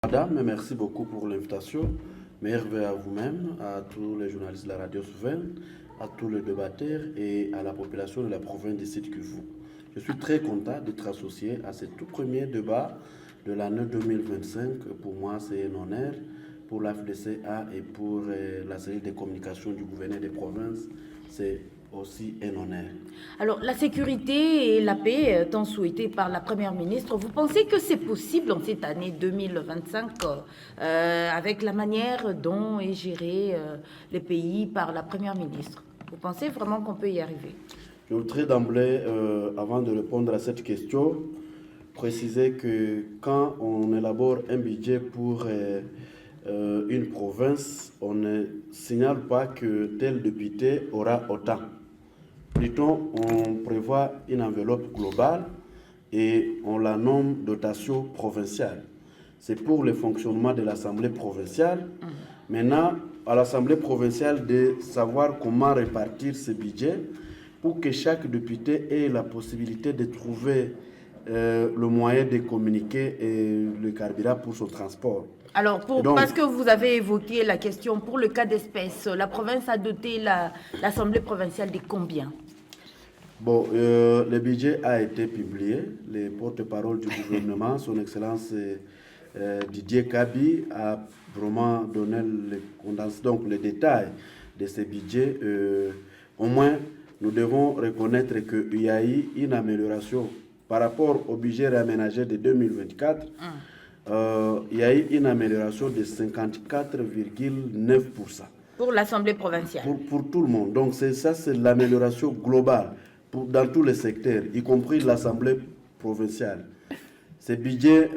Madame, merci beaucoup pour l'invitation. Merveille à vous-même, à tous les journalistes de la radio souveraine, à tous les débatteurs et à la population de la province de Sud-Kivu. Je suis très content d'être associé à ce tout premier débat de l'année 2025. Pour moi, c'est un honneur pour l'AFDCA et pour la série de communications du gouverneur des provinces. C'est aussi un honneur. Alors, la sécurité et la paix, tant souhaitées par la Première ministre, vous pensez que c'est possible en cette année 2025 avec la manière dont est géré le pays par la Première ministre? Vous pensez vraiment qu'on peut y arriver? Je voudrais d'emblée, avant de répondre à cette question, préciser que quand on élabore un budget pour une province, on ne signale pas que tel député aura autant. Plutôt, on prévoit une enveloppe globale et on la nomme dotation provinciale. C'est pour le fonctionnement de l'Assemblée provinciale. Maintenant, à l'Assemblée provinciale de savoir comment répartir ce budget pour que chaque député ait la possibilité de trouver le moyen de communiquer et le carburant pour son transport. Alors, parce que vous avez évoqué la question, pour le cas d'espèce, la province a doté l'Assemblée provinciale de combien? Bon, le budget a été publié. Le porte-parole du gouvernement, son Excellence Didier Kabi, a vraiment donné le détail de ce budget. Au moins, nous devons reconnaître qu'il y a eu une amélioration par rapport au budget réaménagé de 2024. Il y a eu une amélioration de 54,9%. Pour l'Assemblée provinciale. Pour tout le monde. Donc, ça, c'est l'amélioration globale dans tous les secteurs, y compris l'Assemblée provinciale. Ce budget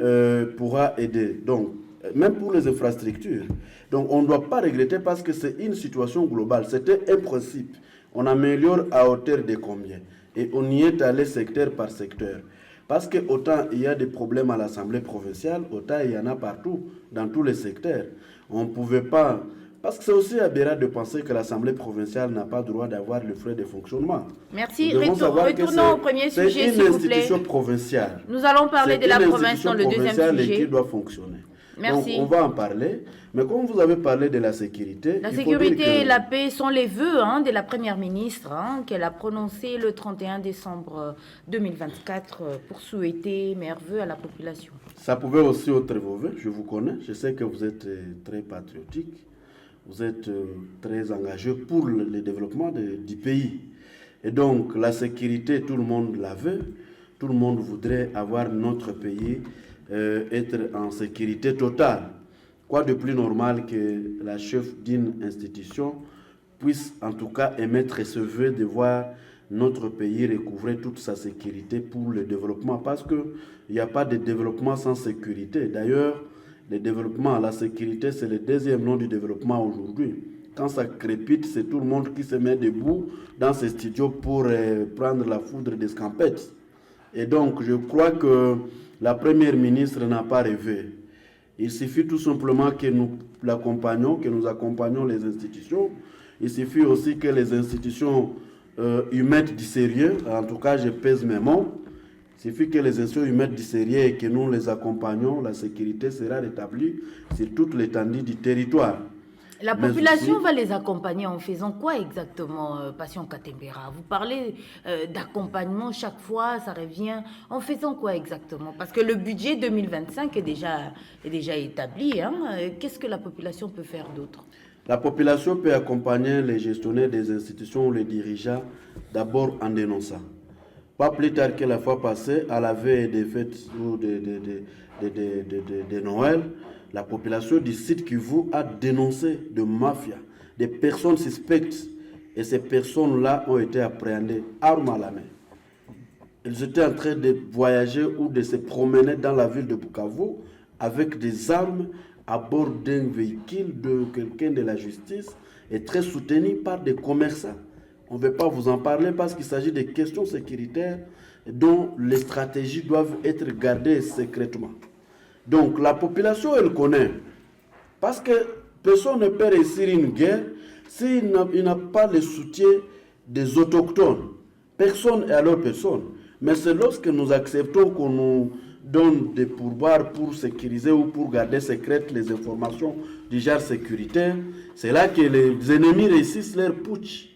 pourra aider. Donc, même pour les infrastructures. Donc, on ne doit pas regretter parce que c'est une situation globale. C'était un principe. On améliore à hauteur de combien? Et on y est allé secteur par secteur. Parce que autant il y a des problèmes à l'Assemblée provinciale, autant il y en a partout, dans tous les secteurs. On ne pouvait pas... Parce que c'est aussi aberrant de penser que l'Assemblée provinciale n'a pas le droit d'avoir le frais de fonctionnement. Merci. Retournons au premier sujet, s'il vous plaît. C'est une institution provinciale. Nous allons parler de la province dans le deuxième sujet. Qui doit fonctionner. Merci. Donc, on va en parler. Mais comme vous avez parlé de la sécurité... La sécurité et la paix sont les vœux de la Première ministre qu'elle a prononcé le 31 décembre 2024 pour souhaiter meilleurs vœux à la population. Ça pouvait aussi être vos vœux, je vous connais. Je sais que vous êtes très patriotique. Vous êtes très engagé pour le développement du pays. Et donc, la sécurité, tout le monde la veut. Tout le monde voudrait avoir notre pays être en sécurité totale. Quoi de plus normal que la chef d'une institution puisse en tout cas émettre ce vœu de voir notre pays recouvrer toute sa sécurité pour le développement. Parce qu'il n'y a pas de développement sans sécurité. D'ailleurs, le développement, la sécurité, c'est le deuxième nom du développement aujourd'hui. Quand ça crépite, c'est tout le monde qui se met debout dans ces studios pour prendre la foudre des scampettes. Et donc, je crois que la Première ministre n'a pas rêvé. Il suffit tout simplement que nous l'accompagnions, que nous accompagnions les institutions. Il suffit aussi que les institutions y mettent du sérieux. En tout cas, je pèse mes mots. Il suffit que les institutions y mettent du sérieux et que nous les accompagnons. La sécurité sera rétablie sur toute l'étendue du territoire. La population va les accompagner en faisant quoi exactement, Patient Katembera? Vous parlez d'accompagnement chaque fois, ça revient. En faisant quoi exactement? Parce que le budget 2025 est déjà établi. Qu'est-ce que la population peut faire d'autre? La population peut accompagner les gestionnaires des institutions ou les dirigeants d'abord en dénonçant. Pas plus tard que la fois passée, à la veille des fêtes ou de Noël, la population du site Kivu a dénoncé de mafia, des personnes suspectes. Et ces personnes-là ont été appréhendées, armes à la main. Ils étaient en train de voyager ou de se promener dans la ville de Bukavu avec des armes à bord d'un véhicule de quelqu'un de la justice et très soutenu par des commerçants. On ne veut pas vous en parler parce qu'il s'agit de questions sécuritaires dont les stratégies doivent être gardées secrètement. Donc la population, elle connaît. Parce que personne ne peut réussir une guerre s'il n'a pas le soutien des autochtones. Personne est alors personne. Mais c'est lorsque nous acceptons qu'on nous donne des pourboires pour sécuriser ou pour garder secrètes les informations du genre sécuritaire, c'est là que les ennemis réussissent leur putsch.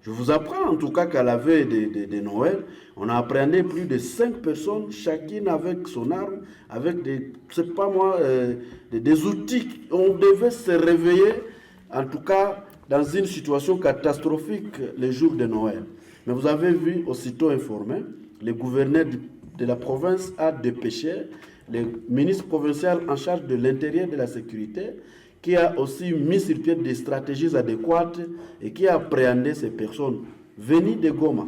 Je vous apprends en tout cas qu'à la veille de Noël, on a appréhendé plus de 5 personnes, chacune avec son arme, avec des outils. On devait se réveiller, en tout cas, dans une situation catastrophique les jours de Noël. Mais vous avez vu, aussitôt informé, le gouverneur de la province a dépêché le ministre provincial en charge de l'intérieur et de la sécurité, qui a aussi mis sur pied des stratégies adéquates et qui a appréhendé ces personnes venues de Goma.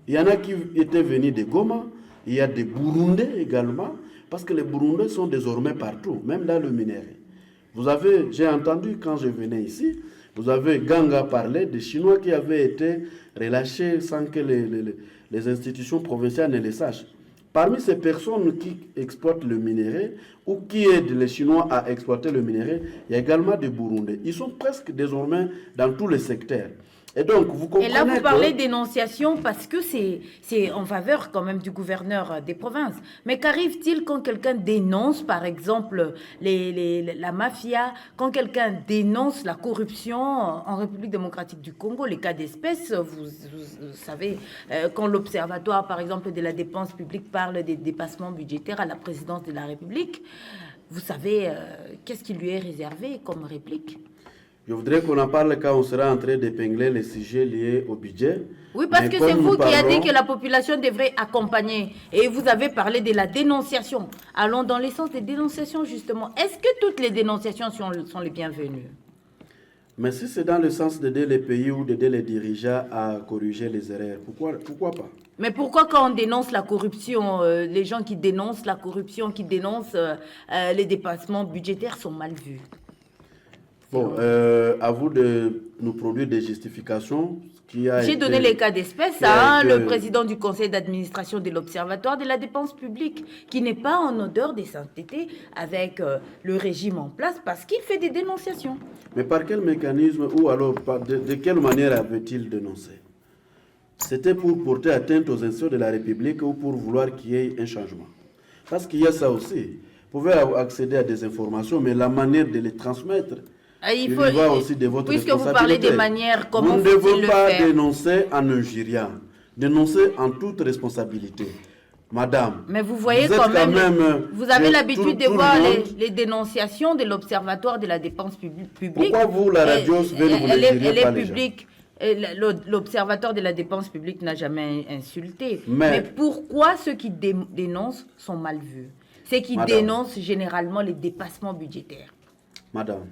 Il y en a qui étaient venus de Goma, il y a des Burundais également, parce que les Burundais sont désormais partout, même dans le minerai. J'ai entendu quand je venais ici, vous avez Ganga parler des Chinois qui avaient été relâchés sans que les institutions provinciales ne les sachent. Parmi ces personnes qui exploitent le minerai ou qui aident les Chinois à exploiter le minerai, il y a également des Burundais. Ils sont presque désormais dans tous les secteurs. Et donc, vous comprenez. Et là, vous parlez d'énonciation parce que c'est en faveur quand même du gouverneur des provinces. Mais qu'arrive-t-il quand quelqu'un dénonce, par exemple, la mafia, quand quelqu'un dénonce la corruption en République démocratique du Congo, les cas d'espèce, vous savez, quand l'Observatoire, par exemple, de la dépense publique parle des dépassements budgétaires à la présidence de la République, vous savez, qu'est-ce qui lui est réservé comme réplique? Je voudrais qu'on en parle quand on sera en train d'épingler les sujets liés au budget. Oui, parce que c'est vous qui avez dit que la population devrait accompagner. Et vous avez parlé de la dénonciation. Allons dans le sens des dénonciations, justement. Est-ce que toutes les dénonciations sont les bienvenues? Mais si c'est dans le sens d'aider les pays ou d'aider les dirigeants à corriger les erreurs, pourquoi pas? Mais pourquoi quand on dénonce la corruption, les gens qui dénoncent la corruption, qui dénoncent les dépassements budgétaires sont mal vus? Bon, à vous de nous produire des justifications. J'ai donné les cas d'espèce à le président du conseil d'administration de l'Observatoire de la dépense publique, qui n'est pas en odeur de sainteté avec le régime en place parce qu'il fait des dénonciations. Mais par quel mécanisme ou alors de quelle manière avait-il dénoncé? C'était pour porter atteinte aux institutions de la République ou pour vouloir qu'il y ait un changement? Parce qu'il y a ça aussi. Vous pouvez accéder à des informations, mais la manière de les transmettre, il faut aussi de votre puisque vous parlez des manières, comment vous ne devez pas dénoncer en injuriant, dénoncer en toute responsabilité. Madame, mais vous voyez quand même, vous avez l'habitude de voir les dénonciations de l'Observatoire de la dépense publique. Pourquoi vous, la radio, vous ne direz pas les gens? L'Observatoire de la dépense publique n'a jamais insulté. Mais pourquoi ceux qui dénoncent sont mal vus? Ceux qui dénoncent généralement les dépassements budgétaires. Madame,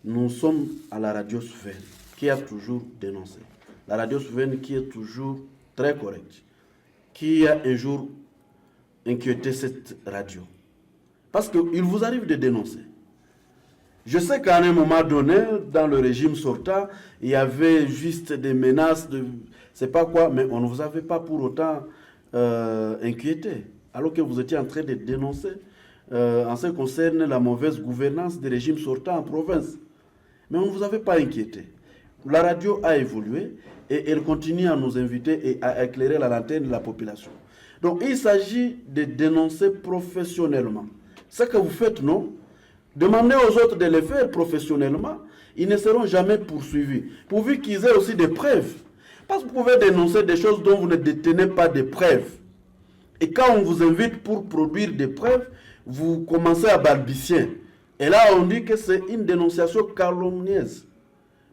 nous sommes à la radio souveraine qui a toujours dénoncé. La radio souveraine qui est toujours très correcte. Qui a un jour inquiété cette radio. Parce qu'il vous arrive de dénoncer. Je sais qu'à un moment donné, dans le régime sortant, il y avait juste des menaces de... c'est pas quoi, mais on ne vous avait pas pour autant inquiété. Alors que vous étiez en train de dénoncer en ce qui concerne la mauvaise gouvernance des régimes sortants en province. Mais on ne vous avait pas inquiété. La radio a évolué et elle continue à nous inviter et à éclairer la lanterne de la population. Donc il s'agit de dénoncer professionnellement. Ce que vous faites, non? Demandez aux autres de le faire professionnellement. Ils ne seront jamais poursuivis. Pourvu qu'ils aient aussi des preuves. Parce que vous pouvez dénoncer des choses dont vous ne détenez pas de preuves. Et quand on vous invite pour produire des preuves, vous commencez à balbutier. Et là, on dit que c'est une dénonciation calomnieuse.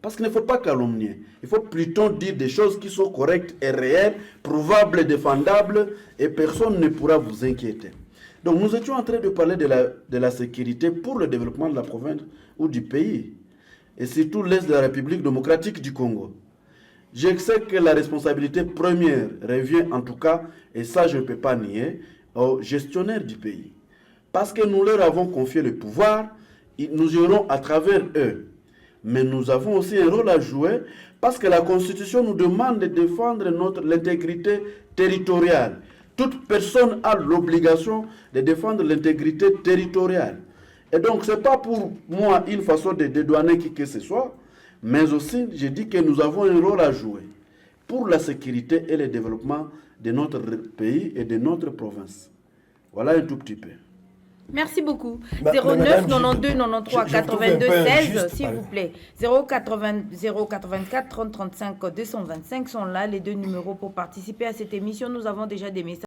Parce qu'il ne faut pas calomnier. Il faut plutôt dire des choses qui sont correctes et réelles, prouvables, défendables, et personne ne pourra vous inquiéter. Donc nous étions en train de parler de la sécurité pour le développement de la province ou du pays, et surtout l'Est de la République démocratique du Congo. Je sais que la responsabilité première revient en tout cas, et ça je ne peux pas nier, aux gestionnaires du pays. Parce que nous leur avons confié le pouvoir, nous gérons à travers eux. Mais nous avons aussi un rôle à jouer parce que la Constitution nous demande de défendre l'intégrité territoriale. Toute personne a l'obligation de défendre l'intégrité territoriale. Et donc, ce n'est pas pour moi une façon de dédouaner qui que ce soit, mais aussi, je dis que nous avons un rôle à jouer pour la sécurité et le développement de notre pays et de notre province. Voilà un tout petit peu. Merci beaucoup. Mais 09 madame, 92 93 82 16, s'il allez. vous plaît. 084 30 35 225 sont là les deux numéros pour participer à cette émission. Nous avons déjà des messages.